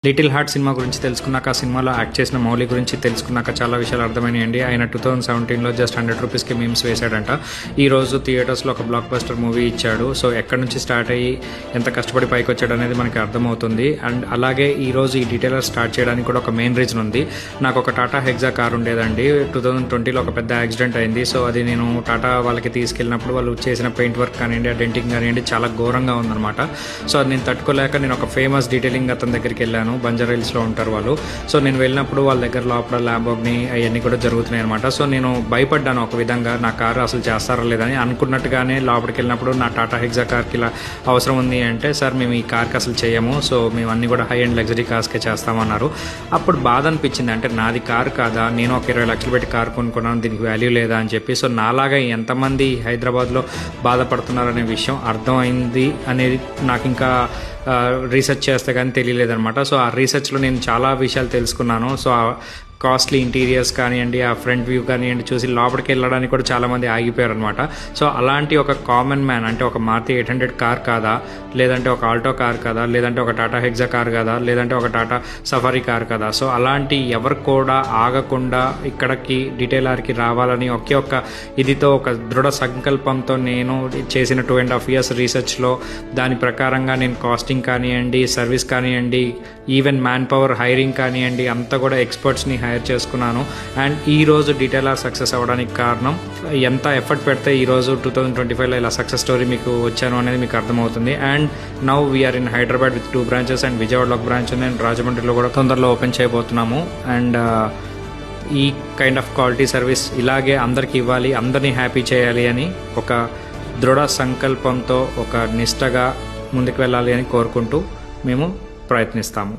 Little heart cinema గురించి తెలుసుకున్నాక, ఆ సినిమాలో యాక్ట్ చేసిన మౌలి గురించి తెలుసుకున్నాక చాలా విషయాలు అర్థమైనాయండి. ఆయన 2017లో జస్ట్ 100 రూపీస్కి మీమ్స్ వేశాడంట. ఈరోజు థియేటర్స్లో ఒక బ్లాక్ బస్టర్ మూవీ ఇచ్చాడు. సో ఎక్కడి నుంచి స్టార్ట్ అయ్యి ఎంత కష్టపడి పైకి వచ్చాడు అనేది మనకి అర్థమవుతుంది. అండ్ అలాగే ఈరోజు ఈ డీటెయిలర్ స్టార్ట్ చేయడానికి కూడా ఒక మెయిన్ రీజన్ ఉంది. నాకు ఒక టాటా హెగ్జా కార్ ఉండేదండి. 2020లో ఒక పెద్ద యాక్సిడెంట్ అయింది. సో అది నేను టాటా వాళ్ళకి తీసుకెళ్ళినప్పుడు వాళ్ళు చేసిన పెయింట్ వర్క్ కానివ్వండి, ఆ డెంటింగ్ కానివ్వండి చాలా ఘోరంగా ఉందన్నమాట. సో అది నేను తట్టుకోలేక నేను ఒక ఫేమస్ డీటెయిలింగ్ అతని దగ్గరికి వెళ్ళాను. బంజారాహిల్స్లో ఉంటారు వాళ్ళు. సో నేను వెళ్ళినప్పుడు వాళ్ళ దగ్గర లోపల ల్యాంబోర్గిని అవన్నీ కూడా జరుగుతున్నాయి అనమాట. సో నేను భయపడ్డాను ఒక విధంగా, నా కారు అసలు చేస్తారా లేదని. అనుకున్నట్టుగానే లోపలికి వెళ్ళినప్పుడు నా టాటా హెగ్జా కార్కి ఇలా అవసరం ఉంది అంటే, సార్ మేము ఈ కార్కి అసలు చేయము, సో మేము అన్నీ కూడా హై అండ్ లగ్జరీ కార్స్కే చేస్తామన్నారు. అప్పుడు బాధ అనిపించింది, అంటే నాది కారు కాదా, నేను ఒక 20 లక్షలు పెట్టి కారు కొనుక్కున్నాను, దీనికి వాల్యూ లేదా అని చెప్పి. సో నాలాగా ఎంతమంది హైదరాబాద్లో బాధపడుతున్నారనే విషయం అర్థమైంది అనేది నాకు ఇంకా రీసెర్చ్ చేస్తే కానీ తెలియలేదనమాట. సో ఆ రీసెర్చ్లో నేను చాలా విషయాలు తెలుసుకున్నాను. సో కాస్ట్లీ ఇంటీరియర్స్ కానివ్వండి, ఆ ఫ్రంట్ వ్యూ కానివ్వండి చూసి లోపలికి వెళ్ళడానికి కూడా చాలామంది ఆగిపోయారు అనమాట. సో అలాంటి ఒక కామన్ మ్యాన్, అంటే ఒక మారుతి 800 కార్ కాదా, లేదంటే ఒక ఆల్టో కార్ కాదా, లేదంటే ఒక టాటా హెగ్జా కార్ కాదా, లేదంటే ఒక టాటా సఫారీ కార్ కాదా. సో అలాంటి ఎవరు కూడా ఆగకుండా ఇక్కడికి డీటెయిలర్కి రావాలని ఒకే ఒక్క ఇదితో, ఒక దృఢ సంకల్పంతో నేను చేసిన 2.5 years రీసెర్చ్లో దాని ప్రకారంగా నేను కాస్టింగ్ కానివ్వండి, సర్వీస్ కానివ్వండి, ఈవెన్ మ్యాన్ పవర్ హైరింగ్ కానివ్వండి అంతా కూడా ఎక్స్పర్ట్స్ని హైర్ చేసుకున్నాను. అండ్ ఈరోజు డీటెయిలర్ సక్సెస్ అవ్వడానికి కారణం, ఎంత ఎఫర్ట్ పెడితే ఈరోజు 2025లో ఇలా సక్సెస్ స్టోరీ మీకు వచ్చాను అనేది మీకు అర్థమవుతుంది. And now we are in Hyderabad with 2 branches and విజయవాడలో ఒక బ్రాంచ్ ఉంది, అండ్ రాజమండ్రిలో కూడా తొందరలో ఓపెన్ చేయబోతున్నాము. అండ్ ఈ కైండ్ ఆఫ్ క్వాలిటీ సర్వీస్ ఇలాగే అందరికి ఇవ్వాలి, అందరినీ హ్యాపీ చేయాలి అని ఒక దృఢ సంకల్పంతో, ఒక నిష్టగా ముందుకు వెళ్ళాలి అని కోరుకుంటూ మేము ప్రయత్నిస్తాము.